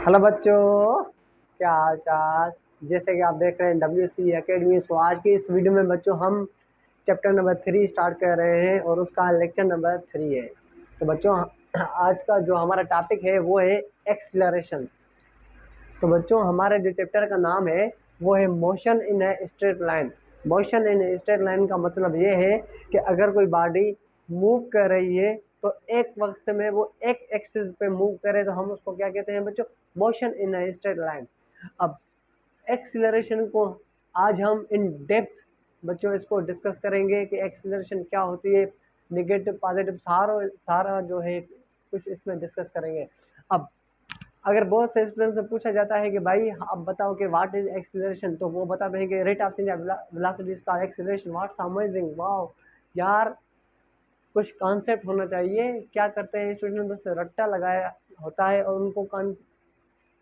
Hello बच्चों, क्या हाल चाल। जैसे कि आप देख रहे हैं WC एकेडमी। सो आज की इस वीडियो में बच्चों हम चैप्टर नंबर 3 स्टार्ट कर रहे हैं और उसका लेक्चर नंबर 3 है। तो बच्चों आज का जो हमारा टॉपिक है वो है एक्सीलरेशन। तो बच्चों हमारे जो चैप्टर का नाम है वो है motion in a straight line. Motion in a straight line का मतलब ये है कि अगर कोई बॉडी मूव कर रही है तो एक वक्त में वो एक एक्सिस पे मूव करे तो हम उसको क्या कहते हैं बच्चों? Motion in a straight line. अब एक्सीलरेशन को आज हम इन डेप्थ बच्चों इसको डिस्कस करेंगे कि एक्सीलरेशन क्या होती है, निगेटिव पॉजिटिव सारा सारा जो है कुछ इसमें डिस्कस करेंगे। अब अगर बहुत से स्टूडेंट से पूछा जाता है कि भाई आप बताओ कि व्हाट इज एक्सीलरेशन, तो वो बताते हैं कि rate of change of velocity is called acceleration. What's amazing, wow यार, कुछ कॉन्सेप्ट होना चाहिए। क्या करते हैं स्टूडेंट, बस रट्टा लगाया होता है और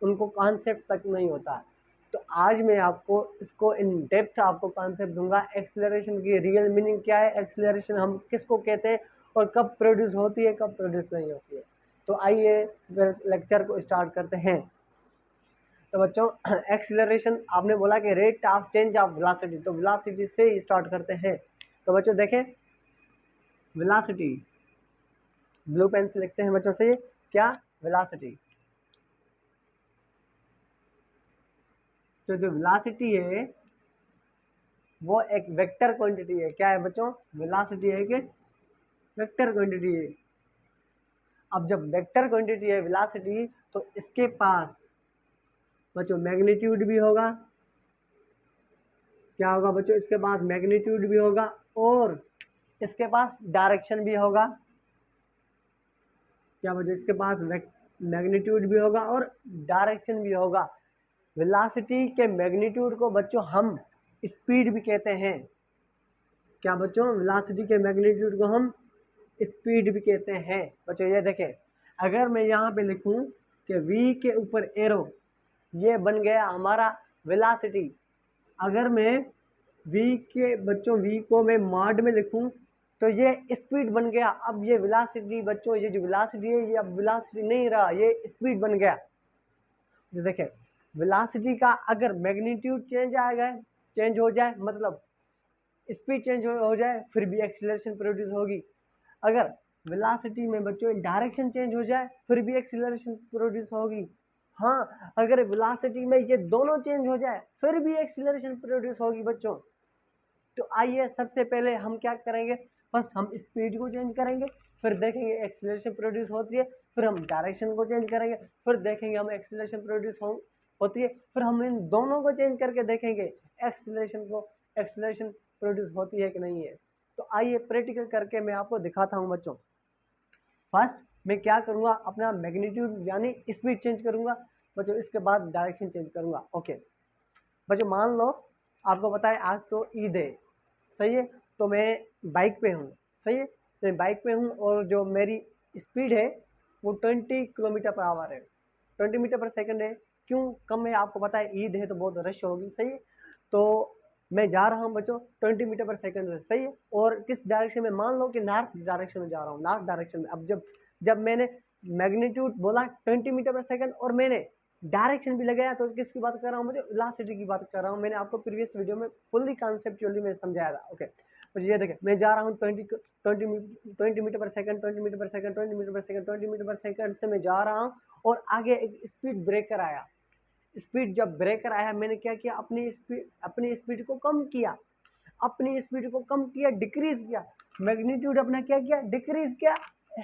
उनको कॉन्सेप्ट तक नहीं होता है। तो आज मैं आपको इसको इन डेप्थ आपको कॉन्सेप्ट दूंगा। एक्सीलरेशन की रियल मीनिंग क्या है, एक्सीलरेशन हम किसको कहते हैं और कब प्रोड्यूस होती है, कब प्रोड्यूस नहीं होती है। तो आइए लेक्चर को स्टार्ट करते हैं। तो बच्चों एक्सीलरेशन आपने बोला कि rate of change of velocity, तो वेलोसिटी से ही स्टार्ट करते हैं। तो बच्चों देखें, वेलोसिटी ब्लू पेन से लिखते हैं बच्चों से, क्या वेलोसिटी। तो जो वेलोसिटी है वो एक वेक्टर क्वांटिटी है। क्या है बच्चों? वेलोसिटी है कि वेक्टर क्वांटिटी है। अब जब वेक्टर क्वांटिटी है वेलोसिटी, तो इसके पास बच्चों मैग्नीट्यूड भी होगा। क्या होगा बच्चों? इसके पास मैग्नीट्यूड भी होगा और इसके पास डायरेक्शन भी होगा। क्या बच्चों? इसके पास मैग्नीट्यूड भी होगा और डायरेक्शन भी होगा। वेलोसिटी के मैग्नीट्यूड को बच्चों हम स्पीड भी कहते हैं। क्या बच्चों? वेलोसिटी के मैग्नीट्यूड को हम स्पीड भी कहते हैं। बच्चों ये देखें, अगर मैं यहाँ पे लिखूँ कि v के ऊपर एरो, ये बन गया हमारा वेलोसिटी। अगर मैं v को मैं मॉड में लिखूँ तो ये स्पीड बन गया। अब ये वेलोसिटी बच्चों, ये जो वेलोसिटी है ये अब वेलोसिटी नहीं रहा, ये स्पीड बन गया। जो देखें, वेलोसिटी का अगर मैग्नीट्यूड चेंज हो जाए मतलब स्पीड चेंज हो जाए फिर भी एक्सीलरेशन प्रोड्यूस होगी। अगर वेलोसिटी में बच्चों डायरेक्शन चेंज हो जाए फिर भी एक्सीलरेशन प्रोड्यूस होगी। हाँ, अगर वेलोसिटी में ये दोनों चेंज हो जाए फिर भी एक्सीलरेशन प्रोड्यूस होगी बच्चों। तो आइए सबसे पहले हम क्या करेंगे, फर्स्ट हम स्पीड को चेंज करेंगे, फिर देखेंगे एक्सीलरेशन प्रोड्यूस होती है, फिर हम डायरेक्शन को चेंज करेंगे, फिर देखेंगे हम एक्सीलरेशन प्रोड्यूस होती है, फिर हम इन दोनों को चेंज करके देखेंगे एक्सीलरेशन प्रोड्यूस होती है कि नहीं है। तो आइए प्रैक्टिकल करके मैं आपको दिखाता हूँ बच्चों। फर्स्ट मैं क्या करूँगा, अपना मैग्नीट्यूड यानी स्पीड चेंज करूँगा बच्चों, इसके बाद डायरेक्शन चेंज करूँगा। ओके बच्चों, मान लो आपको पता है आज तो ईद है, सही है, तो मैं बाइक पे हूँ, सही है, तो मैं बाइक पे हूँ और जो मेरी स्पीड है वो 20 किलोमीटर पर आवर है, 20 मीटर पर सेकंड है। क्यों कम है? आपको पता है ईद है तो बहुत रश होगी, सही है। तो मैं जा रहा हूँ बच्चों 20 मीटर पर सेकंड से, सही है। और किस डायरेक्शन में? मान लो कि नॉर्थ डायरेक्शन में जा रहा हूँ, नॉर्थ डायरेक्शन में। अब जब मैंने मैग्नीट्यूड बोला 20 मीटर पर सेकंड और मैंने डायरेक्शन भी लगाया, तो किसकी बात कर रहा हूँ? मुझे वेलोसिटी की बात कर रहा हूँ। मैंने आपको प्रीवियस वीडियो में फुल्ली कॉन्सेप्चुअली में समझाया था। ओके तो ये देखें, मैं जा रहा हूँ 20 मीटर पर सेकंड, 20 मीटर पर सेकंड, 20 मीटर पर सेकंड, 20 मीटर पर सेकंड से मैं जा रहा हूँ और आगे एक स्पीड ब्रेकर आया। स्पीड जब ब्रेकर आया, मैंने क्या किया, अपनी स्पीड को कम किया, डिक्रीज किया, मैग्नीट्यूड अपना क्या किया, डिक्रीज किया,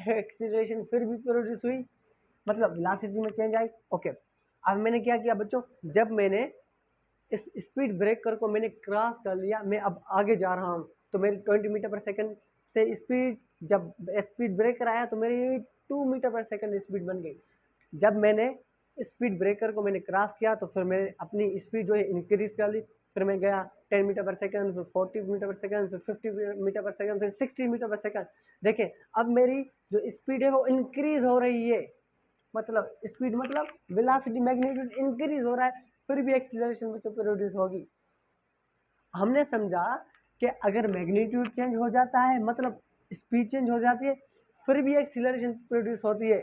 एक्सीलरेशन फिर भी प्रोड्यूस हुई, मतलब वेलोसिटी में चेंज आई। ओके अब मैंने क्या किया बच्चों, जब मैंने इस स्पीड ब्रेकर को मैंने क्रॉस कर लिया, मैं अब आगे जा रहा हूँ, तो मेरी 20 मीटर पर सेकंड से स्पीड, जब स्पीड ब्रेकर आया तो मेरी 2 मीटर पर सेकंड स्पीड बन गई। जब मैंने स्पीड ब्रेकर को मैंने क्रॉस किया तो फिर मैंने अपनी स्पीड जो है इंक्रीज कर ली, फिर मैं गया 10 मीटर पर सेकंड, फिर 40 मीटर पर सेकंड, फिर 50 मीटर पर सेकंड, फिर 60 मीटर पर सेकंड। देखें अब मेरी जो स्पीड है वो इंक्रीज हो रही है, मतलब स्पीड मतलब वेलोसिटी मैग्नीट्यूड इंक्रीज हो रहा है, फिर भी एक्सीलरेशन बच्चों प्रोड्यूस होगी। हमने समझा कि अगर मैग्नीट्यूड चेंज हो जाता है मतलब स्पीड चेंज हो जाती है, फिर भी एक्सीलरेशन प्रोड्यूस होती है।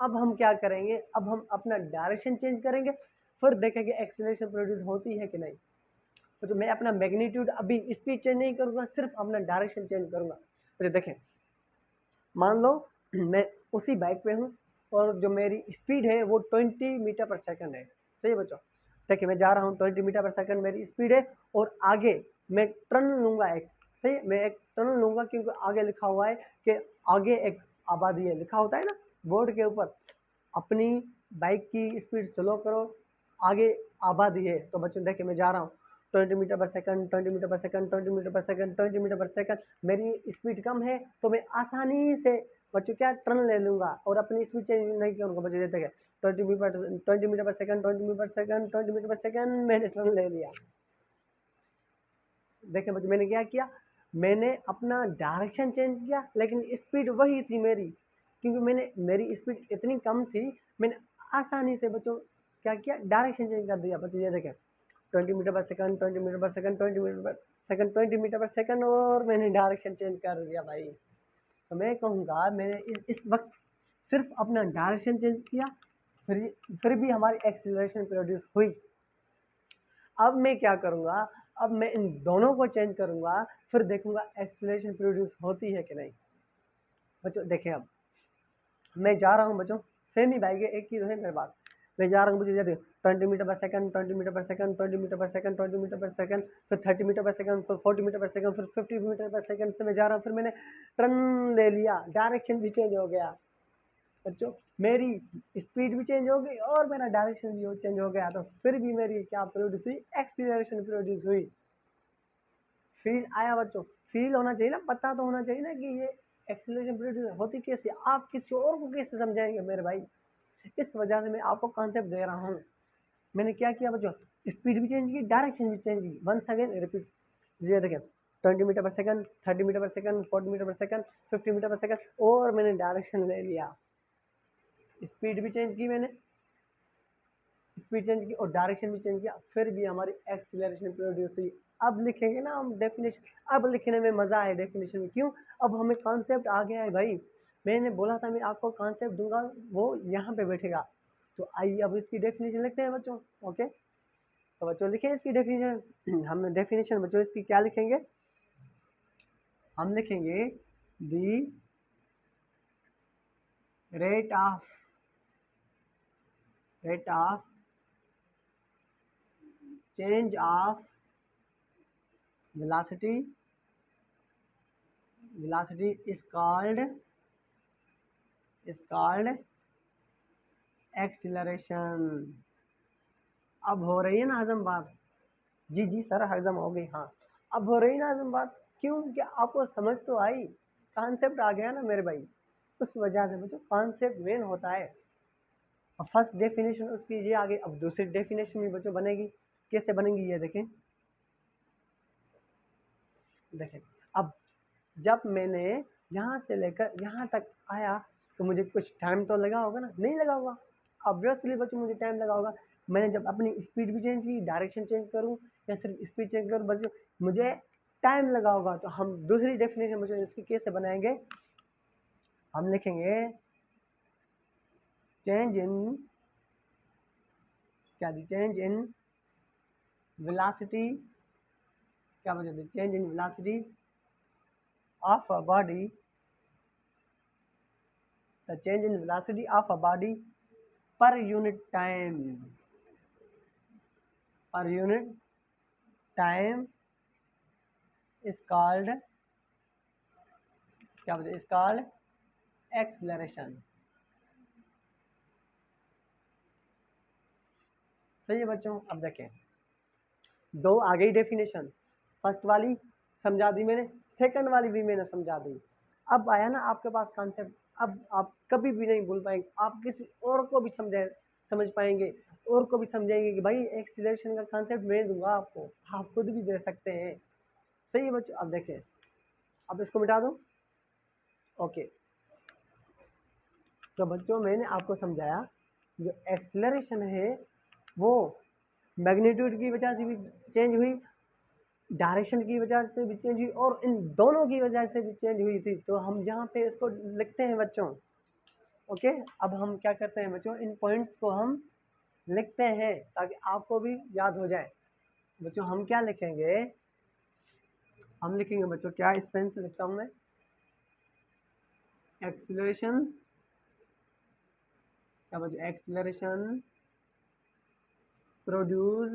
अब हम क्या करेंगे, अब हम अपना डायरेक्शन चेंज करेंगे, फिर देखेंगे एक्सीलरेशन प्रोड्यूस होती है कि नहीं। तो मैं अपना मैग्नीट्यूड अभी स्पीड चेंज नहीं करूँगा, सिर्फ अपना डायरेक्शन चेंज करूँगा। तो देखें, मान लो मैं उसी बाइक पे हूँ और जो मेरी स्पीड है वो 20 मीटर पर सेकंड है। सही है बच्चों, देखिए मैं जा रहा हूँ 20 मीटर पर सेकंड मेरी स्पीड है, और आगे मैं टर्न लूँगा एक। सही, मैं एक टर्न लूँगा क्योंकि आगे लिखा हुआ है कि आगे एक आबादी है, लिखा होता है ना बोर्ड के ऊपर, अपनी बाइक की स्पीड स्लो करो, आगे आबादी है। तो बच्चों देखिए मैं जा रहा हूँ 20 मीटर पर सेकंड, 20 मीटर पर सेकंड, 20 मीटर पर सेकंड, 20 मीटर पर सेकंड। मेरी स्पीड कम है तो मैं आसानी से बच्चों क्या टर्न ले लूँगा और अपनी स्पीड चेंज नहीं करूँगा। बच्चों देते हैं 20 मीटर पर सेकंड, 20 मीटर पर सेकंड, 20 मीटर पर सेकंड, मैंने टर्न ले लिया। देखें बच्चों मैंने क्या किया, मैंने अपना डायरेक्शन चेंज किया लेकिन स्पीड वही थी मेरी, क्योंकि मेरी स्पीड इतनी कम थी, मैंने आसानी से बच्चों क्या किया, डायरेक्शन चेंज कर दिया। बच्चों ये देखें 20 मीटर पर सेकंड, 20 मीटर पर सेकंड, 20 मीटर पर सेकंड, 20 मीटर पर सेकंड, और मैंने डायरेक्शन चेंज कर दिया भाई। तो मैं कहूँगा मैंने इस वक्त सिर्फ अपना डायरेक्शन चेंज किया, फिर भी हमारी एक्सीलरेशन प्रोड्यूस हुई। अब मैं क्या करूँगा, अब मैं इन दोनों को चेंज करूँगा, फिर देखूँगा एक्सीलरेशन प्रोड्यूस होती है कि नहीं। बच्चों देखें, अब मैं जा रहा हूँ बच्चों, सेम ही बाइक है, एक ही है मेरे पास, मैं जा रहा हूँ, मुझे देखो 20 मीटर पर सेकंड, 20 मीटर पर सेकंड, 20 मीटर पर सेकंड, 20 मीटर पर सेकंड, फिर 30 मीटर पर सेकंड, फिर 40 मीटर पर सेकंड, फिर 50 मीटर पर सेकंड से मैं जा रहा हूँ, फिर मैंने टर्न ले लिया, डायरेक्शन भी चेंज हो गया। बच्चों मेरी स्पीड भी चेंज हो गई और मेरा डायरेक्शन भी चेंज हो गया, तो फिर भी मेरी क्या प्रोड्यूस हुई, एक्सीलरेशन प्रोड्यूस हुई। फील आया बच्चों, फील होना चाहिए ना, पता तो होना चाहिए ना कि ये एक्सीलरेशन प्रोड्यूस होती कैसे, आप किसी और को कैसे समझाएंगे मेरे भाई। इस वजह से मैं आपको कॉन्सेप्ट दे रहा हूँ। मैंने क्या किया बच्चों, स्पीड भी चेंज की, डायरेक्शन भी चेंज की। वंस अगेन रिपीट, ये देखें 20 मीटर पर सेकंड, 30 मीटर पर सेकंड, 40 मीटर पर सेकंड, 50 मीटर पर सेकंड, और मैंने डायरेक्शन ले लिया, स्पीड भी चेंज की, मैंने स्पीड चेंज की और डायरेक्शन भी चेंज किया, फिर भी हमारी एक्सीलरेशन प्रोड्यूस हुई। अब लिखेंगे ना हम डेफिनेशन, अब लिखने में मज़ा है डेफिनेशन में, क्यों, अब हमें कॉन्सेप्ट आ गया है भाई। मैंने बोला था मैं आपको कॉन्सेप्ट दूंगा, वो यहाँ पे बैठेगा। तो आइए अब इसकी डेफिनेशन लिखते हैं बच्चों। ओके, तो बच्चों लिखें इसकी डेफिनेशन। हम डेफिनेशन बच्चों इसकी क्या लिखेंगे, हम लिखेंगे the rate of change of velocity is called acceleration। अब हो रही है ना हजम बात, जी जी सर हजम हो गई, हाँ अब हो रही ना हजम बात, क्यों, क्या आपको समझ तो आई, कॉन्सेप्ट आ गया ना मेरे भाई। उस वजह से बच्चों कॉन्सेप्ट मेन होता है। अब फर्स्ट डेफिनेशन उसकी ये आ गई, अब दूसरी डेफिनेशन भी बच्चों बनेगी, कैसे बनेंगी ये देखें। अब जब मैंने यहाँ से लेकर यहाँ तक आया तो मुझे कुछ टाइम तो लगा होगा ना, नहीं लगा होगा, ऑब्वियसली बच्चों मुझे टाइम लगा होगा। मैंने जब अपनी स्पीड भी चेंज की, डायरेक्शन चेंज करूँ या सिर्फ स्पीड चेंज करूँ बच्चों, मुझे टाइम लगा होगा। तो हम दूसरी डेफिनेशन बच्चों इसकी कैसे बनाएंगे, हम लिखेंगे चेंज इन, क्या दी, चेंज इन वेलोसिटी, क्या बच्चों, change in velocity of a body, the change in velocity of a body per unit time is called, क्या बोलते, is called acceleration। सही है बच्चों। अब देखें दो आ गई डेफिनेशन, फर्स्ट वाली समझा दी मैंने, सेकंड वाली भी मैंने समझा दी। अब आया ना आपके पास कॉन्सेप्ट, अब आप कभी भी नहीं भूल पाएंगे, आप किसी और को भी समझ पाएंगे, और को भी समझाएंगे कि भाई एक्सीलरेशन का कॉन्सेप्ट मैं दूंगा आपको, आप खुद भी दे सकते हैं। सही है बच्चों। अब देखें, अब इसको मिटा दो। ओके, तो बच्चों मैंने आपको समझाया जो एक्सीलरेशन है वो मैग्नीट्यूड की वजह से भी चेंज हुई, डायरेक्शन की वजह से भी चेंज हुई, और इन दोनों की वजह से भी चेंज हुई थी। तो हम यहाँ पे इसको लिखते हैं बच्चों। ओके, अब हम क्या करते हैं बच्चों, इन पॉइंट्स को हम लिखते हैं ताकि आपको भी याद हो जाए। बच्चों हम क्या लिखेंगे, हम लिखेंगे बच्चों क्या, इस पेन से लिखता हूँ मैं, एक्सीलरेशन, क्या बच्चों, एक्सीलरेशन प्रोड्यूस,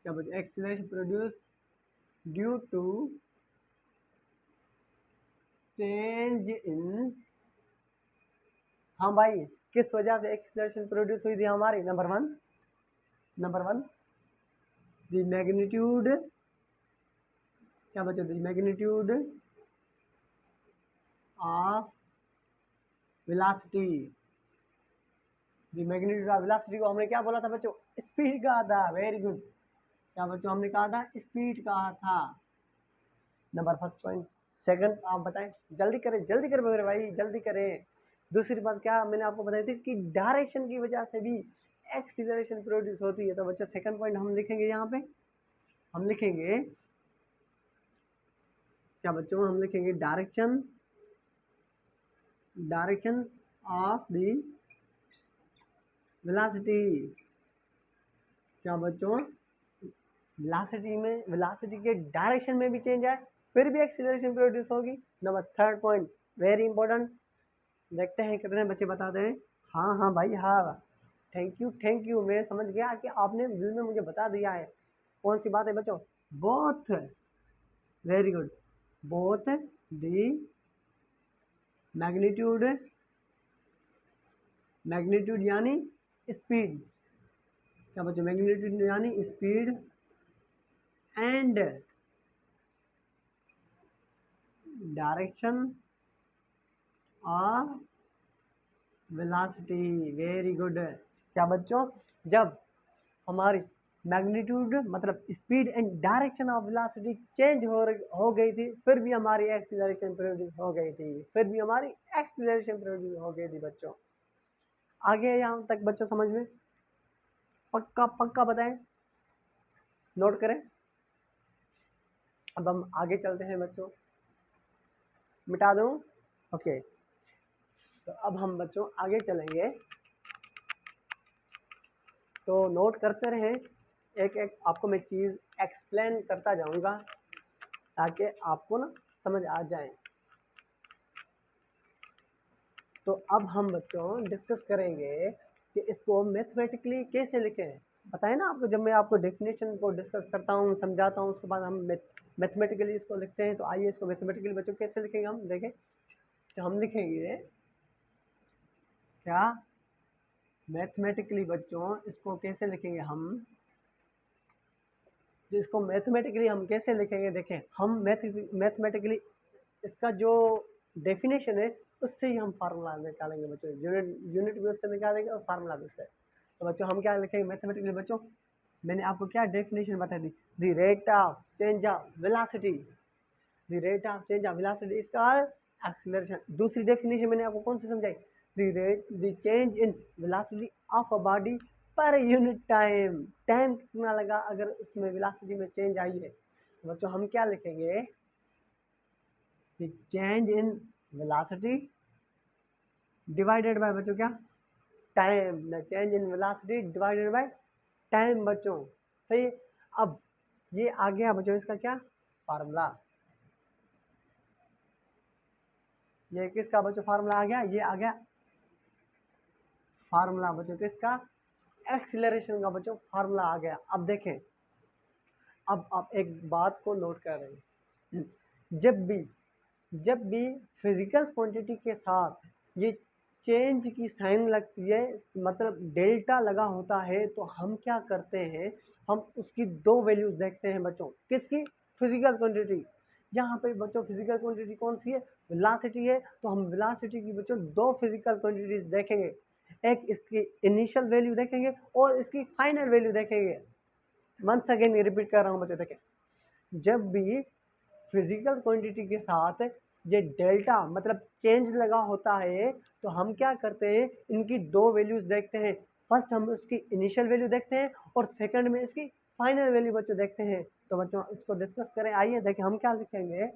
क्या बच्चों, acceleration produce due to change in, हाँ भाई, किस वजह से एक्सीलरेशन प्रोड्यूस हुई थी हमारी, नंबर वन द मैग्नीट्यूड, क्या बच्चों, the magnitude of velocity, the magnitude of velocity को हमने क्या बोला था बच्चों, स्पीड कहा था, वेरी गुड, क्या बच्चों हमने कहा था, स्पीड कहा था, नंबर फर्स्ट पॉइंट। सेकंड आप बताएं, जल्दी करें मेरे भाई, जल्दी करें। दूसरी बात क्या मैंने आपको बताई थी कि डायरेक्शन की वजह से भी एक्सीलरेशन प्रोड्यूस होती है। तो बच्चों सेकंड पॉइंट हम लिखेंगे, यहाँ पे हम लिखेंगे क्या बच्चों, हम लिखेंगे डायरेक्शन ऑफ द वेलोसिटी, क्या बच्चों, वेलोसिटी के डायरेक्शन में भी चेंज आए फिर भी एक्सीलरेशन प्रोड्यूस होगी। Number third point very important, देखते हैं कितने बच्चे बताते हैं। हाँ हाँ भाई हाँ, थैंक यू, मैं समझ गया कि आपने दिल में मुझे बता दिया है। कौन सी बात है बच्चों, both, very good, both the magnitude यानी स्पीड, क्या बच्चों, मैग्नीट्यूड यानी speed and direction of velocity, very good. क्या बच्चों, जब हमारी मैग्नीट्यूड मतलब speed and direction of velocity change हो गई थी फिर भी हमारी एक्सीलरेशन प्रोड्यूस हो गई थी, बच्चों। आगे यहाँ तक बच्चों समझ में, पक्का बताएं, नोट करें। अब हम आगे चलते हैं बच्चों, मिटा दूं, ओके। तो अब हम बच्चों आगे चलेंगे, तो नोट करते रहें, एक एक आपको मैं चीज़ एक्सप्लेन करता जाऊंगा ताकि आपको ना समझ आ जाए। तो अब हम बच्चों डिस्कस करेंगे कि इसको मैथमेटिकली कैसे लिखें। बताएं ना आपको, जब मैं आपको डेफिनेशन को डिस्कस करता हूँ, समझाता हूँ, उसके बाद हम मैथमेटिकली इसको लिखते हैं। तो आइए इसको मैथमेटिकली बच्चों कैसे लिखेंगे हम देखें। तो हम लिखेंगे क्या, मैथमेटिकली बच्चों इसको कैसे लिखेंगे हम, इसको मैथमेटिकली हम कैसे लिखेंगे, देखें हम मैथमेटिकली इसका जो डेफिनेशन है उससे ही हम फार्मूला निकालेंगे बच्चों, यूनिट भी उससे निकालेंगे और फार्मूला भी उससे। तो बच्चों हम क्या लिखेंगे मैथमेटिकली बच्चों, मैंने आपको क्या डेफिनेशन बताई दी, the rate of change of velocity, the rate of change of velocity is called acceleration. दूसरी डेफिनेशन मैंने आपको कौन सी समझाई, the change in velocity of a body per unit time, time कितना लगा अगर उसमें वेलोसिटी में चेंज आई है। तो बच्चों हम क्या लिखेंगे, the change in velocity divided bye बच्चों क्या, time, the change in velocity divided by time बच्चों, सही। अब ये आ गया बच्चों इसका क्या फार्मूला, ये किसका बच्चों फार्मूला आ गया, ये आ गया फार्मूला बच्चों किसका, एक्सीलरेशन का बच्चों फार्मूला आ गया। अब देखें, अब आप एक बात को नोट कर रहे हैं, जब भी फिजिकल क्वांटिटी के साथ ये चेंज की साइन लगती है, मतलब डेल्टा लगा होता है, तो हम क्या करते हैं, हम उसकी दो वैल्यूज देखते हैं बच्चों, किसकी, फिजिकल क्वांटिटी। यहाँ पे बच्चों फिजिकल क्वांटिटी कौन सी है, वेलोसिटी है, तो हम वेलोसिटी की बच्चों दो फिजिकल क्वांटिटीज देखेंगे, एक इसकी इनिशियल वैल्यू देखेंगे और इसकी फाइनल वैल्यू देखेंगे। वंस अगेन रिपीट कर रहा हूँ बच्चों, देखें जब भी फिजिकल क्वांटिटी के साथ ये डेल्टा मतलब चेंज लगा होता है, तो हम क्या करते हैं, इनकी दो वैल्यूज देखते हैं। फर्स्ट हम उसकी इनिशियल वैल्यू देखते हैं और सेकंड में इसकी फाइनल वैल्यू बच्चों देखते हैं। तो बच्चों इसको डिस्कस करें, आइए देखें हम क्या लिखेंगे,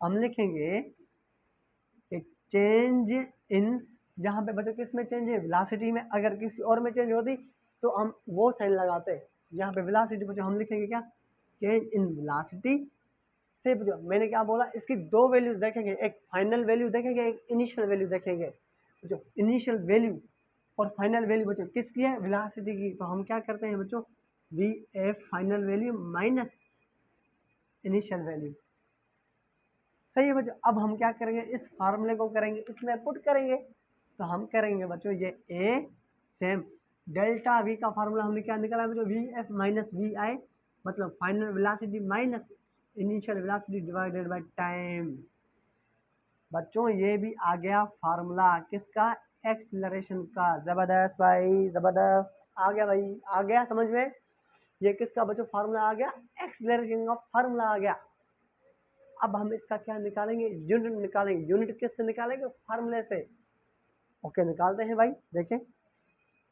हम लिखेंगे कि चेंज इन, जहाँ पे बच्चों किस में चेंज है, वेलोसिटी में। अगर किसी और में चेंज होती तो हम वो साइन लगाते। यहाँ पे वेलोसिटी बच्चों हम लिखेंगे क्या, चेंज इन वेलोसिटी से। बच्चों मैंने क्या बोला, इसकी दो वैल्यूज देखेंगे, एक फाइनल वैल्यू देखेंगे, एक इनिशियल वैल्यू देखेंगे। बच्चों इनिशियल वैल्यू और फाइनल वैल्यू बच्चों किसकी है, वेलोसिटी की। तो हम क्या करते हैं बच्चों, V F final value minus initial value. सही है बच्चों। अब हम क्या करेंगे, इस फार्मूले को करेंगे इसमें पुट करेंगे। तो हम करेंगे बच्चों ये ए सेम डेल्टा वी का फार्मूला हमने क्या निकाला बच्चों, वी एफ माइनस वी आई, मतलब final velocity minus initial velocity divided by time. बच्चों ये भी आ गया फार्मूला किसका, एक्सीलरेशन का। जबरदस्त भाई जबरदस्त, आ गया भाई, आ गया समझ में। ये किसका बच्चों फार्मूला आ गया, एक्सीलरेशन का फार्मूला आ गया। अब हम इसका क्या निकालेंगे, यूनिट निकालेंगे। यूनिट किससे निकालेंगे, फार्मूले से। ओके निकालते हैं भाई, देखें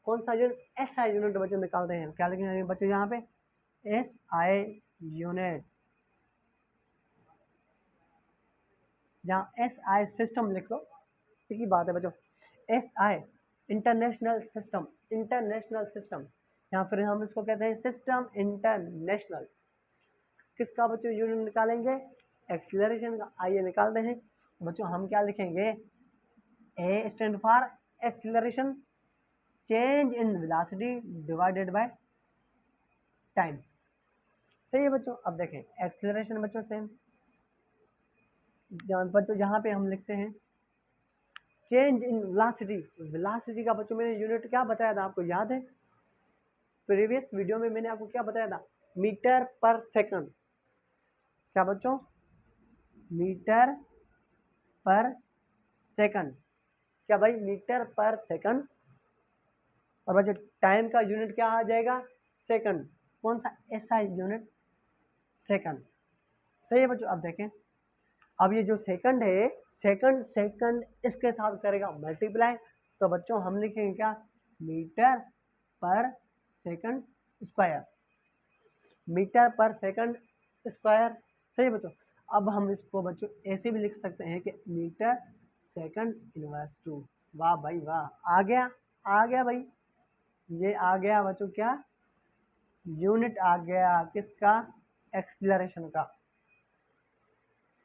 कौन सा यूनिट, एस आई यूनिट बच्चों निकालते हैं। क्या लिखेंगे बच्चों यहाँ पे, एस आई यूनिट। जहाँ एस आई सिस्टम लिख लो, ठीक ही बात है बच्चों। S I international system, international system, या फिर हम इसको कहते हैं सिस्टम इंटरनेशनल। किसका बच्चों यूनिट निकालेंगे, एक्सीलरेशन का। आइए निकालते हैं बच्चों। हम क्या लिखेंगे, A stand for acceleration, change in velocity divided by time. सही है बच्चों। अब देखें एक्सीलरेशन बच्चों सेम, बच्चों यहाँ पे हम लिखते हैं चेंज इन वेलोसिटी। वेलोसिटी का बच्चों मैंने यूनिट क्या बताया था, आपको याद है, प्रीवियस वीडियो में मैंने आपको क्या बताया था, मीटर पर सेकंड। क्या बच्चों, मीटर पर सेकंड। क्या भाई, मीटर पर सेकंड। और बच्चों टाइम का यूनिट क्या आ जाएगा, सेकंड। कौन सा, एसआई यूनिट, सेकंड। सही है बच्चों। अब देखें, अब ये जो सेकंड है, सेकंड सेकंड इसके साथ करेगा मल्टीप्लाई। तो बच्चों हम लिखेंगे क्या, मीटर पर सेकंड स्क्वायर, मीटर पर सेकंड स्क्वायर। सही है बच्चों। अब हम इसको बच्चों ऐसे भी लिख सकते हैं कि मीटर सेकंड इनवर्स टू। वाह भाई वाह, आ गया, आ गया भाई, ये आ गया बच्चों क्या, यूनिट आ गया किसका, एक्सीलरेशन का।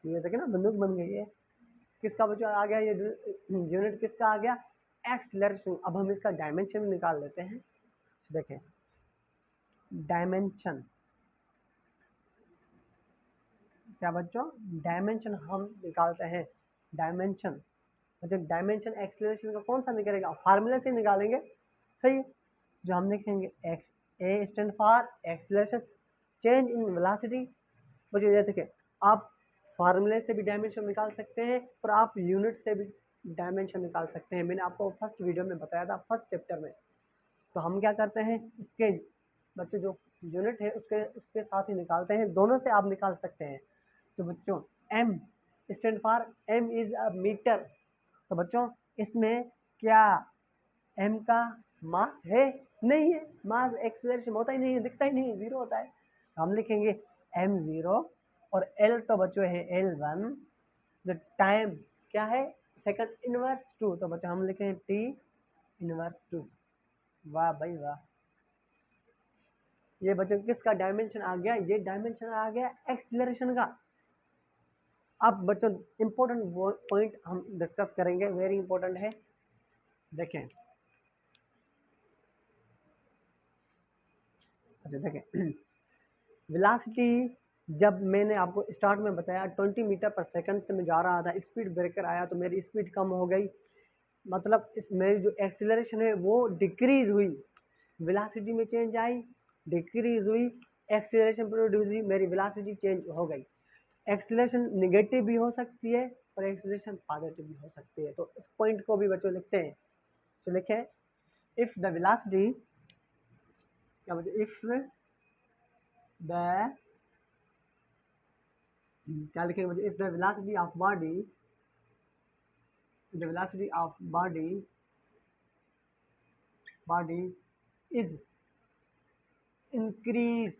ये देखे ना बंदूक बन गई है, किसका बच्चों आ गया, ये यूनिट किसका आ गया, एक्सीलरेशन। अब हम इसका डायमेंशन निकाल लेते हैं। देखें डायमेंशन, क्या बच्चों, डायमेंशन हम निकालते हैं। डायमेंशन मतलब डायमेंशन एक्सीलरेशन का कौन सा निकलेगा, फार्मूले से निकालेंगे। सही, जो हम लिखेंगे x, A stand for acceleration, change in velocity. बच्चों ये देखिए, आप फार्मूले से भी डायमेंशन निकाल सकते हैं और आप यूनिट से भी डायमेंशन निकाल सकते हैं। मैंने आपको फर्स्ट वीडियो में बताया था, फर्स्ट चैप्टर में। तो हम क्या करते हैं, इसके बच्चों जो यूनिट है उसके उसके साथ ही निकालते हैं, दोनों से आप निकाल सकते हैं। तो बच्चों M stand for, M is a metre. तो बच्चों इसमें क्या एम का मास है, नहीं है, मास एक्सीलरेशन होता ही नहीं है, दिखता ही नहीं है, जीरो होता है। हम लिखेंगे एम जीरो, और एल तो बच्चों है एल वन। जो टाइम क्या है, सेकंड इनवर्स टू। तो बच्चों हम लिखेंगे टी इनवर्स टू। वाह भाई वाह, ये बच्चों किसका डायमेंशन आ गया, ये डायमेंशन आ गया एक्सीलरेशन का। अब बच्चों इंपॉर्टेंट पॉइंट हम डिस्कस करेंगे, वेरी इंपॉर्टेंट है। देखें, अच्छा देखें वेलोसिटी, जब मैंने आपको स्टार्ट में बताया 20 मीटर पर सेकंड से मैं जा रहा था, स्पीड ब्रेकर आया तो मेरी स्पीड कम हो गई, मतलब इस मेरी जो एक्सीलरेशन है वो डिक्रीज हुई। वेलोसिटी में चेंज आई, डिक्रीज हुई, एक्सीलरेशन प्रोड्यूस हुई, मेरी वेलोसिटी चेंज हो गई। एक्सीलरेशन निगेटिव भी हो सकती है और एक्सीलरेशन पॉजिटिव भी हो सकती है। तो इस पॉइंट को भी बच्चों लिखते हैं। तो लिखें, इफ द वेलोसिटी, क्या बच्चों, इफ द, क्या लिखेंगे बच्चों, if the velocity of body, the velocity of body is increase।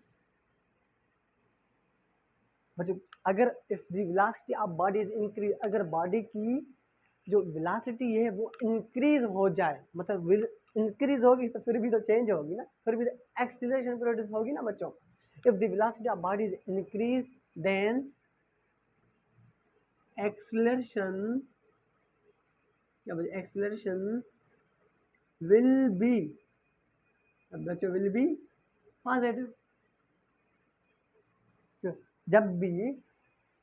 बच्चों अगर if the velocity of body is increase, अगर बॉडी की जो वेलोसिटी है वो इंक्रीज हो जाए, मतलब इंक्रीज होगी तो फिर भी तो चेंज होगी ना, फिर भी तो एक्सीलरेशन प्रोड्यूस होगी ना बच्चों। If the velocity of body is increase then acceleration, क्या बोलते, एक्सीलरेशन विल बी, बच्चों विल बी पॉजिटिव। जब भी,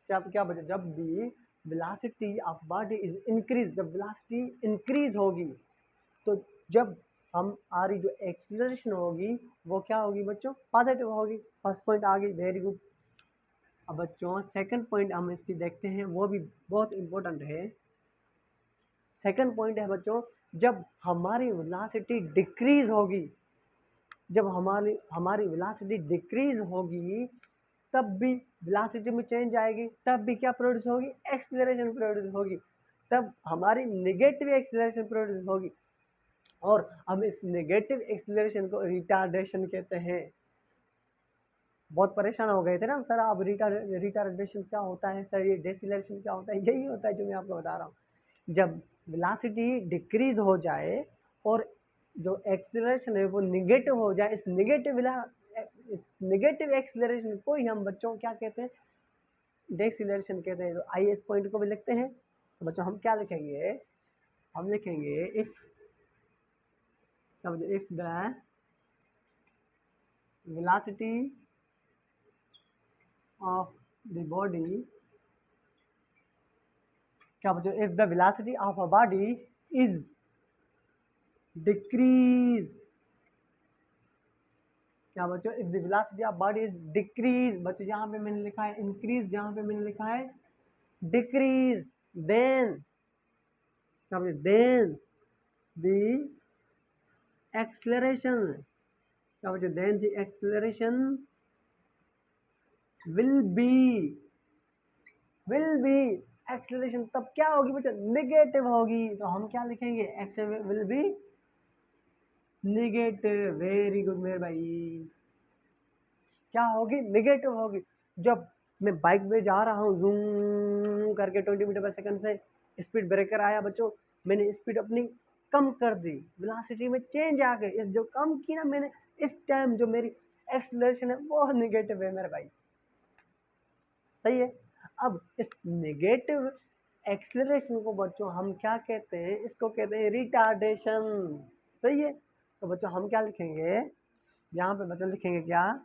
जब क्या बचे, जब भी velocity of body is increase, जब वेलोसिटी इंक्रीज होगी तो जब हमारी जो एक्सीलरेशन होगी वो क्या होगी बच्चों, पॉजिटिव होगी। फर्स्ट पॉइंट आ गई, वेरी गुड। अब बच्चों सेकंड पॉइंट हम इसकी देखते हैं, वो भी बहुत इंपॉर्टेंट है। सेकंड पॉइंट है बच्चों, जब हमारी वेलोसिटी डिक्रीज होगी, जब हमारी वेलोसिटी डिक्रीज होगी तब भी वेलोसिटी में चेंज आएगी, तब भी क्या प्रोड्यूस होगी, एक्सीलरेशन प्रोड्यूस होगी, तब हमारी नेगेटिव एक्सीलरेशन प्रोड्यूस होगी। और हम इस नेगेटिव एक्सीलरेशन को रिटार्डेशन कहते हैं। बहुत परेशान हो गए थे ना सर आप, रिटार्डेशन क्या होता है सर, ये डेसिलरेशन क्या होता है, यही होता है जो मैं आपको बता रहा हूँ। जब वेलोसिटी डिक्रीज हो जाए और जो एक्सीलरेशन है वो निगेटिव हो जाए, इस नेगेटिव एक्सीलरेशन को ही हम बच्चों क्या कहते हैं, डेसिलरेशन कहते हैं। तो आइए इस पॉइंट को भी लिखते हैं। तो बच्चों हम क्या लिखेंगे, हम लिखेंगे if the velocity of the body, क्या बच्चों, if the velocity of a body is decrease, क्या बच्चों, if the velocity of body is decrease, बच्चों यहाँ पे मैंने लिखा है इंक्रीज, जहाँ पे मैंने लिखा है डिक्रीज, देन क्या बच्चों, देन द एक्सेलरेशन, क्या बच्चों, then the acceleration will be acceleration तब क्या होगी बच्चों, नेगेटिव होगी। तो हम क्या लिखेंगे, acceleration will B negative. Very good मेरे भाई, क्या होगी, नेगेटिव होगी। जब मैं बाइक में जा रहा हूँ जूम करके 20 मीटर पर सेकंड से, स्पीड ब्रेकर आया बच्चों, मैंने स्पीड अपनी कम कर दी, वेलोसिटी में चेंज आ गई, इस जो कम की ना मैंने, इस टाइम जो मेरी एक्सेलरेशन है वो नेगेटिव है मेरे भाई, सही है। अब इस नेगेटिव एक्सेलरेशन को बच्चों हम क्या कहते हैं, इसको कहते हैं रिटार्डेशन, सही है। तो बच्चों हम क्या लिखेंगे, यहाँ पे बच्चों लिखेंगे क्या,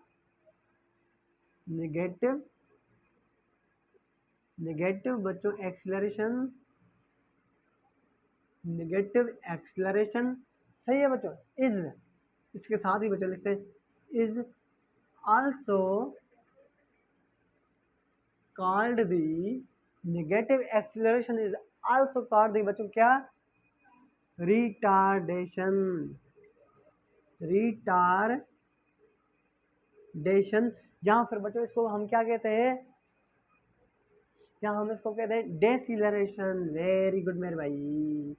नेगेटिव बच्चों एक्सेलरेशन, नेगेटिव एक्सेलरेशन, सही है बच्चों, इज, इसके साथ ही बच्चों लिखते हैं is also called the, negative acceleration is also called the बच्चों क्या, रिटार्डेशन, रिटार्डेशन। या फिर बच्चों इसको हम क्या कहते हैं, या हम इसको कहते हैं डेसिलरेशन। वेरी गुड मेरे भाई।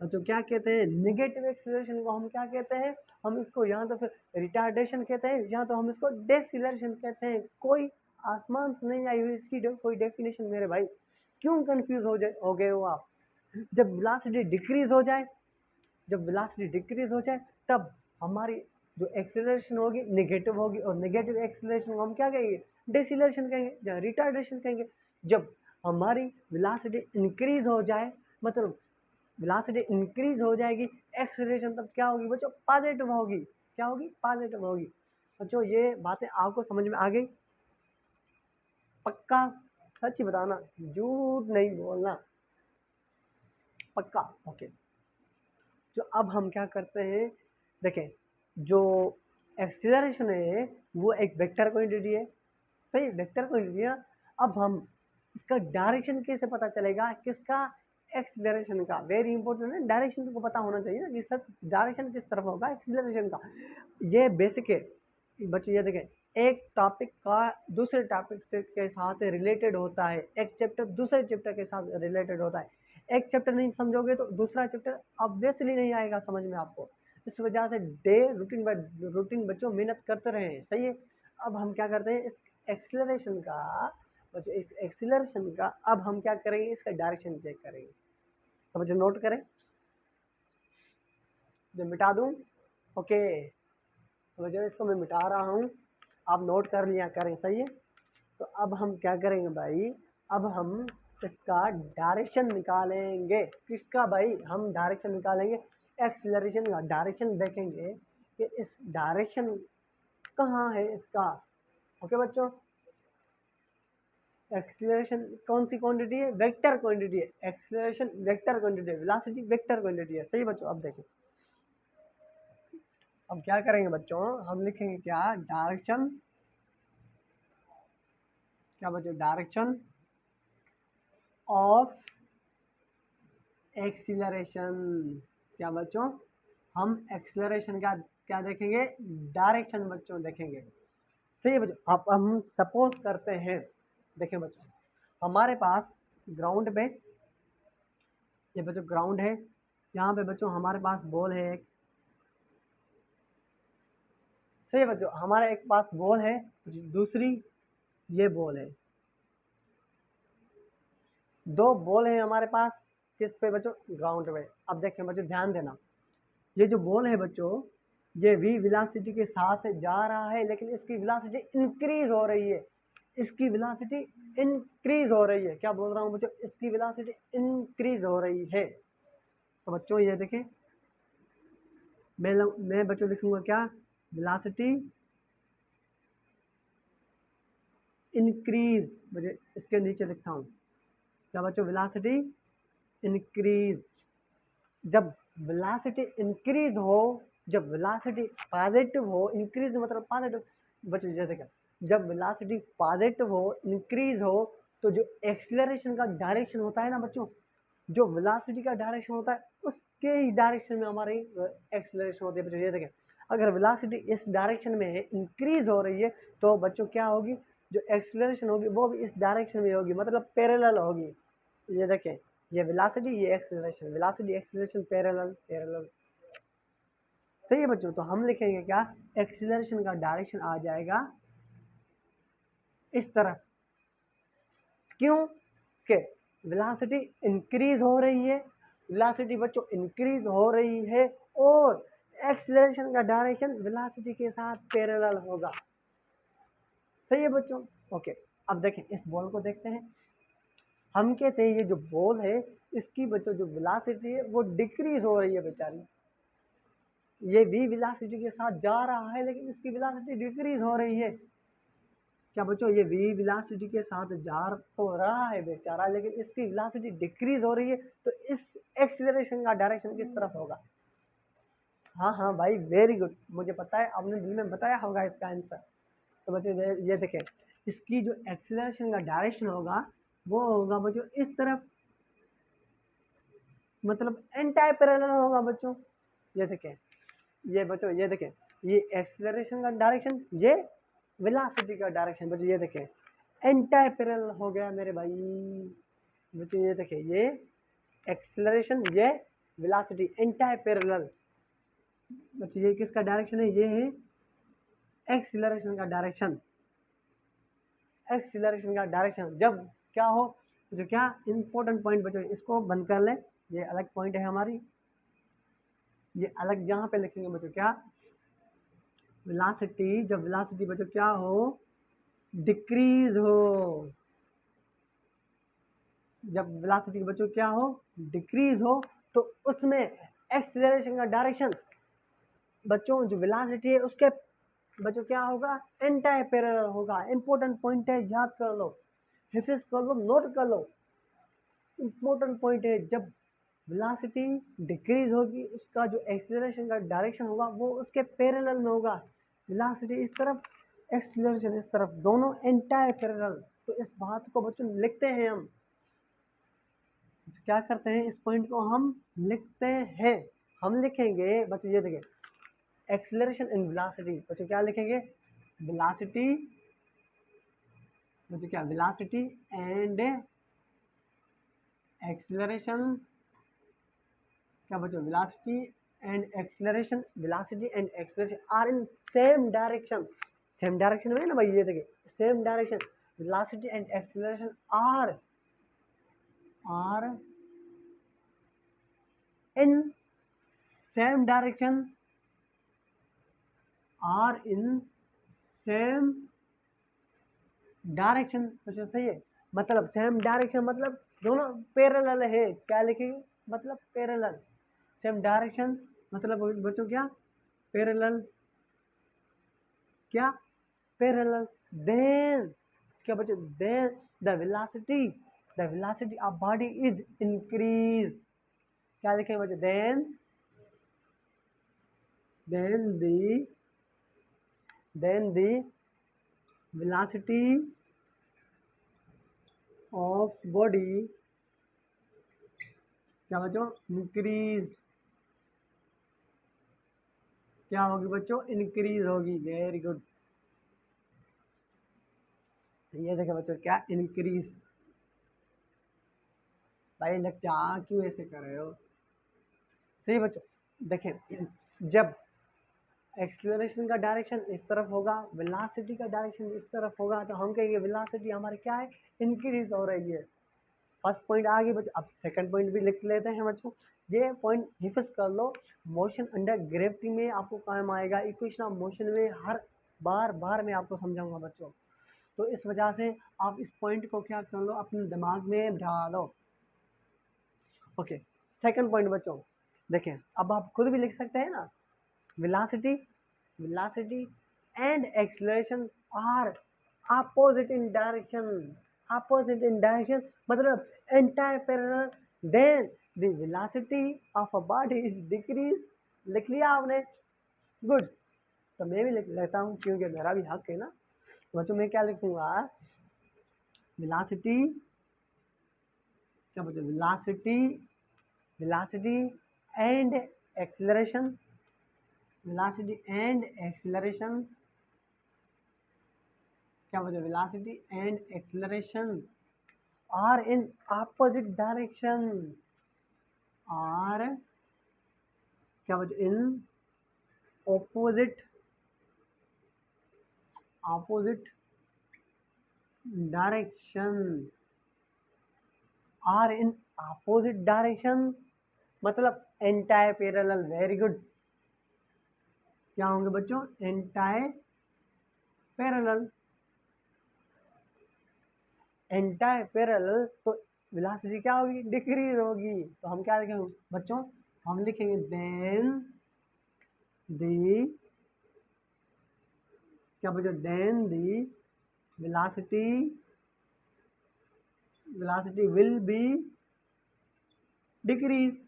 तो क्या कहते हैं, नेगेटिव एक्सेलरेशन को हम क्या कहते हैं, हम इसको यहाँ तो फिर रिटार्डेशन कहते हैं, या तो हम इसको डेसिलरेशन कहते हैं। कोई आसमान से नहीं आई हुई इसकी कोई डेफिनेशन मेरे भाई, क्यों कंफ्यूज हो गए हो आप। जब वेलोसिटी डिक्रीज हो जाए, जब वेलोसिटी डिक्रीज हो जाए तब हमारी जो एक्सेलरेशन होगी नेगेटिव होगी, और नेगेटिव एक्सेलरेशन को हम क्या कहेंगे, डेसिलरेशन कहेंगे या रिटार्डेशन कहेंगे। जब हमारी वेलोसिटी इंक्रीज हो जाए, मतलब वेलोसिटी इंक्रीज हो जाएगी, एक्सेलरेशन तब क्या होगी बच्चों, पॉजिटिव होगी। क्या होगी, पॉजिटिव होगी। बच्चों ये बातें आपको समझ में आ गई, पक्का, सच ही बताना, झूठ नहीं बोलना, पक्का, ओके। जो अब हम क्या करते हैं, देखें, जो एक्सेलरेशन है वो एक वेक्टर क्वांटिटी है, सही, वेक्टर क्वांटिटी है। अब हम इसका डायरेक्शन कैसे पता चलेगा, किसका, एक्सेलरेशन का। वेरी इंपॉर्टेंट है, डायरेक्शन को पता होना चाहिए ना कि सर डायरेक्शन किस तरफ होगा एक्सेलरेशन का। ये बेसिक है बच्चों। ये देखें, एक टॉपिक का दूसरे टॉपिक से के साथ रिलेटेड होता है, एक चैप्टर दूसरे चैप्टर के साथ रिलेटेड होता है। एक चैप्टर नहीं समझोगे तो दूसरा चैप्टर ऑब्वियसली नहीं आएगा समझ में आपको। इस वजह से डे रूटीन बाय रूटीन बच्चों मेहनत करते रहे, सही है। अब हम क्या करते हैं, इस एक्सेलरेशन का बच्चों इस एक्सीलरेशन का अब हम क्या करेंगे, इसका डायरेक्शन चेक करेंगे। तो बच्चों नोट करें, जो मिटा दूं, ओके। तो बच्चों इसको मैं मिटा रहा हूँ, आप नोट कर लिया करें, सही है। तो अब हम क्या करेंगे भाई, अब हम इसका डायरेक्शन निकालेंगे। किसका भाई, हम डायरेक्शन निकालेंगे एक्सीलरेशन का। डायरेक्शन देखेंगे कि इस डायरेक्शन कहाँ है इसका, ओके बच्चों। एक्सीलरेशन कौन सी क्वांटिटी है, वेक्टर क्वांटिटी है। एक्सीलरेशन वेक्टर क्वांटिटी है, वेलोसिटी वेक्टर क्वांटिटी है, सही बच्चों। अब देखें, अब क्या करेंगे बच्चों, हम लिखेंगे क्या, डायरेक्शन, क्या बच्चों, डायरेक्शन ऑफ एक्सीलरेशन। क्या बच्चों, हम एक्सीलरेशन का क्या देखेंगे, डायरेक्शन बच्चों देखेंगे, सही है बच्चों। अब हम सपोज करते हैं, देखें बच्चों, हमारे पास ग्राउंड पे, ये बच्चों ग्राउंड है, यहाँ पे बच्चों हमारे पास बॉल है एक, सही है बच्चों। हमारे एक पास बॉल है, दूसरी ये बॉल है, दो बॉल है हमारे पास, किस पे बच्चों, ग्राउंड पे। अब देखें बच्चों, ध्यान देना, ये जो बॉल है बच्चों, ये v वेलोसिटी के साथ जा रहा है, लेकिन इसकी वेलोसिटी इंक्रीज हो रही है, इसकी वेलोसिटी इंक्रीज हो रही है। क्या बोल रहा हूँ बच्चों, इसकी वेलोसिटी इंक्रीज हो रही है। तो बच्चों ये देखें, मैं बच्चों लिखूंगा क्या, वेलोसिटी इंक्रीज, मुझे इसके नीचे लिखता हूँ क्या बच्चों, वेलोसिटी इंक्रीज। जब वेलोसिटी इंक्रीज हो, जब वेलोसिटी पॉजिटिव हो, इंक्रीज मतलब पॉजिटिव बच्चों, जैसे क्या, जब वेलोसिटी पॉजिटिव हो, इंक्रीज हो, तो जो एक्सीलरेशन का डायरेक्शन होता है ना बच्चों, जो वेलोसिटी का डायरेक्शन होता है उसके ही डायरेक्शन में हमारी एक्सीलरेशन होती है बच्चों। ये देखें, अगर वेलोसिटी इस डायरेक्शन में है, इंक्रीज हो रही है, तो बच्चों क्या होगी, जो एक्सीलरेशन होगी वो भी इस डायरेक्शन में होगी, मतलब पैरेलल होगी। ये देखें, ये वेलोसिटी, ये acceleration, velocity acceleration parallel parallel, सही है बच्चों। तो हम लिखेंगे क्या, एक्सीलरेशन का डायरेक्शन आ जाएगा इस तरफ। क्यों कि वेलोसिटी इंक्रीज हो रही है, वेलोसिटी बच्चों इंक्रीज हो रही है, और एक्सीलरेशन का डायरेक्शन वेलोसिटी के साथ पैरेलल होगा, सही है बच्चों। ओके, अब देखें इस बॉल को देखते हैं। हम कहते हैं ये जो बॉल है, इसकी बच्चों जो वेलोसिटी है वो डिक्रीज हो रही है बेचारी, ये v वेलोसिटी के साथ जा रहा है, लेकिन इसकी वेलोसिटी डिक्रीज हो रही है। क्या बच्चों, ये v वेलोसिटी के साथ जा तो रहा है बेचारा, लेकिन इसकी वेलोसिटी डिक्रीज हो रही है, तो इस एक्सीलरेशन का डायरेक्शन किस तरफ होगा। हाँ हाँ भाई, वेरी गुड, मुझे पता है, आपने दिल में बताया होगा इसका आंसर। तो बच्चों ये देखें, इसकी जो एक्सीलरेशन का डायरेक्शन होगा वो होगा बच्चों इस तरफ, मतलब एंटी पैरेलल होगा बच्चों। ये देखें, ये बच्चों ये देखें, ये एक्सीलरेशन का डायरेक्शन, ये वेलोसिटी का डायरेक्शन बच्चों, ये देखें एंटी पैरेलल हो गया मेरे भाई। बच्चों ये देखें, ये एक्सीलरेशन, ये वेलोसिटी एंटी पैरेलल। बच्चों ये किसका डायरेक्शन है, ये है एक्सीलरेशन का डायरेक्शन, एक्सीलरेशन का डायरेक्शन। जब क्या हो, जो क्या इंपॉर्टेंट पॉइंट बच्चों, इसको बंद कर लें, ये अलग पॉइंट है हमारी, ये अलग यहाँ पे लिखेंगे बच्चों, क्या वेलोसिटी, जब वेलोसिटी बच्चों क्या हो, डिक्रीज हो, जब वेलोसिटी बच्चों क्या हो, डिक्रीज हो, तो उसमें एक्सीलरेशन का डायरेक्शन बच्चों, जो वेलोसिटी है उसके बच्चों क्या होगा, एंटी पैरेलल होगा। इंपॉर्टेंट पॉइंट है, याद कर लो, हिफिज कर लो, नोट कर लो, इंपॉर्टेंट पॉइंट है। जब वेलोसिटी डिक्रीज होगी, उसका जो एक्सीलरेशन का डायरेक्शन होगा वो उसके पैरेलल में होगा, वेलोसिटी इस तरफ, एक्सीलरेशन इस तरफ, दोनों एंटी पैरेलल। तो इस बात को बच्चों लिखते हैं हम, क्या करते हैं, इस पॉइंट को हम लिखते हैं। हम लिखेंगे बच्चों, ये देखें, एक्सीलरेशन एंड वेलोसिटी बच्चों क्या लिखेंगे, वेलोसिटी बच्चों क्या, वेलोसिटी एंड एक्सीलरेशन, क्या बच्चों, velocity and acceleration, velocity and acceleration are in same direction, same direction में ना भाई, ये देखिए same direction, velocity and acceleration are in same direction, are in same direction. Question सही है, मतलब सेम डायरेक्शन मतलब दोनों पैरेलल है। क्या लिखेंगे, मतलब पैरेलल। सेम डायरेक्शन मतलब बच्चों क्या, पैरेलल, क्या पैरेलल। देन क्या बच्चों, then the velocity of body is increase. क्या लिखेंगे बच्चों, then the velocity of body, क्या बच्चों, इंक्रीज। क्या होगी बच्चों, इंक्रीज होगी। Very good. ये देखें बच्चों, क्या इंक्रीज। भाई लग क्यों ऐसे कर रहे हो। सही बच्चों, देखें जब एक्सेलरेशन का डायरेक्शन इस तरफ होगा, वेलोसिटी का डायरेक्शन इस तरफ होगा, तो हम कहेंगे वेलोसिटी हमारी क्या है, इंक्रीज हो रही है। फर्स्ट पॉइंट आ गई बच्चों। अब सेकंड पॉइंट भी लिख लेते हैं बच्चों। ये पॉइंट हिफज कर लो। मोशन अंडर ग्रेविटी में आपको काम आएगा, इक्वेशन ऑफ मोशन में हर बार मैं आपको समझाऊंगा बच्चों। तो इस वजह से आप इस पॉइंट को क्या कर लो, अपने दिमाग में डालो। ओके, सेकंड पॉइंट बच्चों देखें, अब आप खुद भी लिख सकते हैं ना। velocity and acceleration are opposite in direction, मतलब entire parallel, then the velocity of a body is decrease। लिख लिया आपने, गुड। तो मैं भी लिख लेता हूँ क्योंकि मेरा भी हक है ना। तो बच्चों मैं क्या लिखूंगा, velocity, क्या बच्चों, velocity and acceleration, क्या बच्चों, velocity and acceleration are in opposite direction, are क्या बच्चों, in opposite direction, are in opposite direction मतलब एंटायर पैरेलल। Very good. क्या होंगे बच्चों, एंटायर पैरेलल, तो वेलोसिटी क्या होगी, डिक्रीज होगी। तो हम क्या लिखेंगे बच्चों, हम लिखेंगे देन दी, क्या बच्चों, then the velocity will be decrease.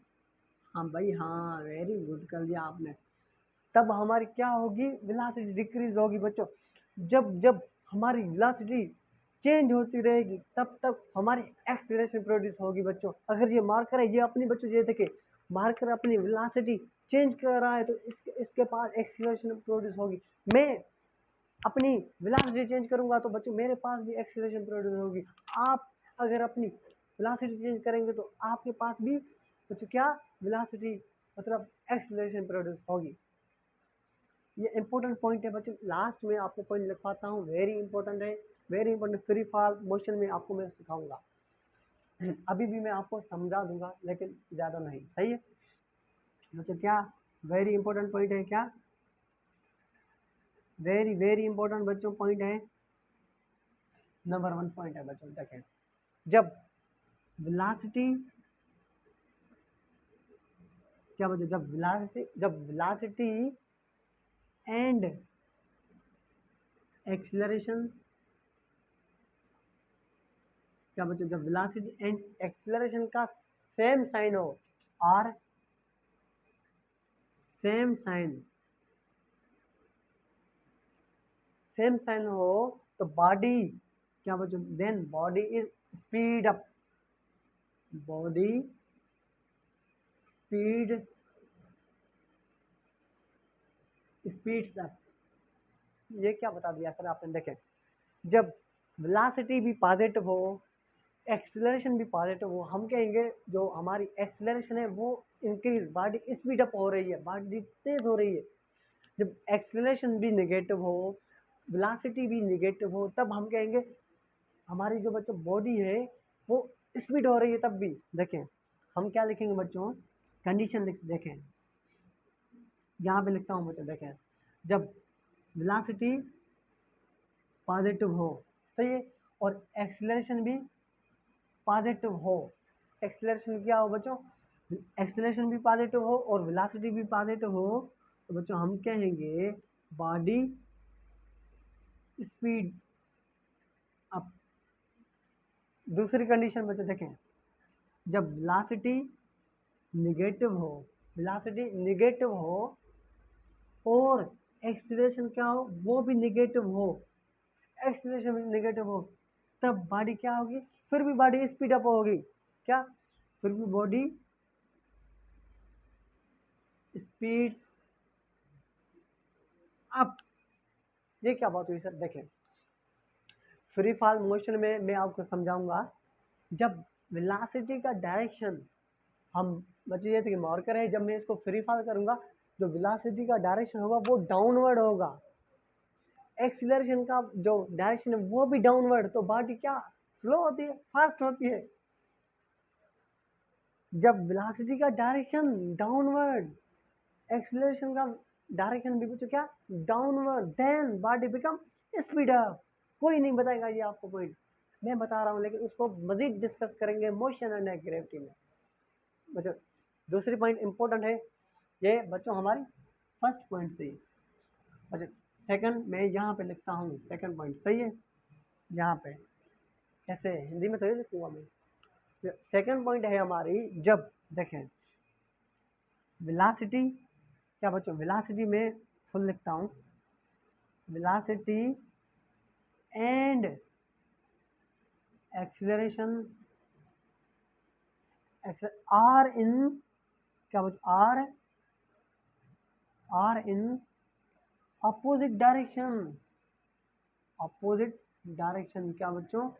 हाँ भाई हाँ, वेरी गुड कर दिया आपने। तब हमारी क्या होगी, वेलोसिटी डिक्रीज होगी बच्चों। जब हमारी वेलोसिटी चेंज होती रहेगी तब तक हमारी एक्सीलरेशन प्रोड्यूस होगी बच्चों। अगर ये मार्कर है, ये अपनी बच्चों ये देखिए, मार्कर अपनी वेलोसिटी चेंज कर रहा है तो इसके पास एक्सीलरेशन प्रोड्यूस होगी। मैं अपनी वेलोसिटी चेंज करूंगा तो बच्चों मेरे पास भी एक्सीलरेशन प्रोड्यूस होगी। आप अगर अपनी वेलोसिटी चेंज करेंगे तो आपके पास भी बच्चों क्या, वेलोसिटी मतलब एक्सीलरेशन प्रोड्यूस होगी। ये इंपॉर्टेंट पॉइंट है बच्चों, लास्ट में आपको पॉइंट लिखवाता हूँ, वेरी इंपॉर्टेंट है, very important. Free fall motion में आपको मैं सिखाऊंगा। अभी भी मैं आपको समझा दूंगा लेकिन ज़्यादा नहीं, सही है बच्चों। क्या वेरी इंपॉर्टेंट पॉइंट है, क्या वेरी इंपॉर्टेंट बच्चों पॉइंट है, नंबर 1 पॉइंट है बच्चों। देखें जब वेलोसिटी, क्या बच्चों, जब वेलोसिटी एंड एक्सीलरेशन, क्या बच्चों, जब वेलोसिटी एंड एक्सीलरेशन का सेम साइन हो, और सेम साइन हो तो बॉडी, क्या बच्चों, then body is speed up, speeds up. ये क्या बता दिया सर आपने, देखें जब वेलोसिटी भी पॉजिटिव हो, एक्सीलरेशन भी पॉजिटिव हो, हम कहेंगे जो हमारी एक्सीलरेशन है वो इंक्रीज, बॉडी स्पीड अप हो रही है, बॉडी तेज हो रही है। जब एक्सीलरेशन भी नेगेटिव हो, वेलोसिटी भी नेगेटिव हो, तब हम कहेंगे हमारी जो बच्चों बॉडी है वो स्पीड हो रही है, तब भी देखें हम क्या लिखेंगे बच्चों, कंडीशन देखें, यहाँ पे लिखता हूँ बच्चों, देखें जब वेलोसिटी पॉजिटिव हो, सही है, और एक्सीलरेशन भी पॉजिटिव हो, एक्सीलरेशन क्या हो बच्चों, एक्सीलरेशन भी पॉजिटिव हो और वेलोसिटी भी पॉजिटिव हो, तो बच्चों हम कहेंगे बॉडी स्पीड अप। दूसरी कंडीशन बच्चों देखें, जब वेलोसिटी निगेटिव हो, वेलोसिटी निगेटिव हो और एक्सीलरेशन क्या हो, वो भी निगेटिव हो, एक्सीलरेशन भी निगेटिव हो, तब बॉडी क्या होगी, फिर भी बॉडी स्पीड अप होगी, क्या, फिर भी बॉडी स्पीड्स अप। ये क्या बात हुई सर, देखें फ्री फॉल मोशन में मैं आपको समझाऊंगा, जब वेलोसिटी का डायरेक्शन, हम बच्चे ये थे कि मार्कर है, जब मैं इसको फ्री फॉल करूंगा जो वेलोसिटी का डायरेक्शन होगा वो डाउनवर्ड होगा, एक्सीलरेशन का जो डायरेक्शन है वो भी डाउनवर्ड, तो बॉडी क्या स्लो होती है, फास्ट होती है। जब वेलोसिटी का डायरेक्शन डाउनवर्ड, एक्सीलरेशन का डायरेक्शन भी बच्चों क्या downward, then body become speed up. कोई नहीं बताएगा ये आपको पॉइंट, मैं बता रहा हूँ, लेकिन उसको मजीद डिस्कस करेंगे मोशन एंड ग्रेविटी में। बच्चों दूसरी पॉइंट इंपॉर्टेंट है, ये बच्चों हमारी फर्स्ट पॉइंट थी। अच्छा सेकंड मैं यहाँ पे लिखता हूँ, सेकंड पॉइंट सही है, यहाँ पे ऐसे हिंदी में तो ये लिखूंगा मैं। सेकंड पॉइंट है हमारी, जब देखें वेलोसिटी, क्या बच्चों वेलोसिटी में फुल लिखता हूँ, velocity and acceleration are in, क्या बच्चों are in opposite direction, opposite direction, क्या बच्चों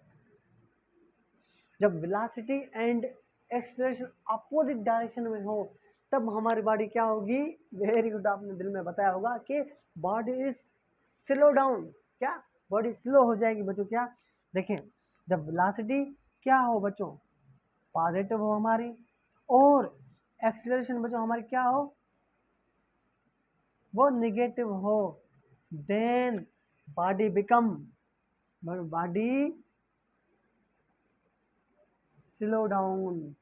जब velocity and acceleration opposite direction में हो तब हमारी बॉडी क्या होगी, वेरी गुड, आपने दिल में बताया होगा कि बॉडी इज स्लो डाउन, क्या बॉडी स्लो हो जाएगी बच्चों, क्या देखें जब वेलोसिटी क्या हो बच्चों पॉजिटिव हो हमारी, और एक्सीलरेशन बच्चों हमारी क्या हो वो निगेटिव हो, then body become, body slow down,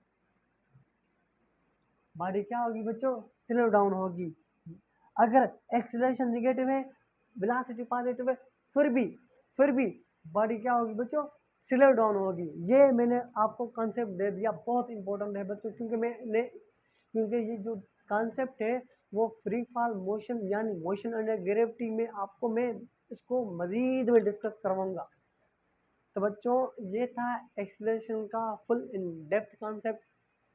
body क्या होगी बच्चों स्लो डाउन होगी। अगर एक्सीलरेशन निगेटिव है, वेलोसिटी पॉजिटिव है, फिर भी बॉडी क्या होगी बच्चों स्लो डाउन होगी। ये मैंने आपको कॉन्सेप्ट दे दिया, बहुत इंपॉर्टेंट है बच्चों, क्योंकि ये जो कॉन्सेप्ट है वो फ्री फॉल मोशन यानी मोशन अंडर ग्रेविटी में आपको मैं इसको मज़ीद में डिस्कस करवाऊंगा। तो बच्चों ये था एक्सीलरेशन का फुल इन डेप्थ कॉन्सेप्ट।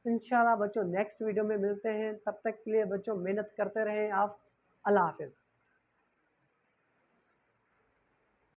इंशाल्लाह बच्चों नेक्स्ट वीडियो में मिलते हैं, तब तक के लिए बच्चों मेहनत करते रहें आप। अल्लाह हाफिज़।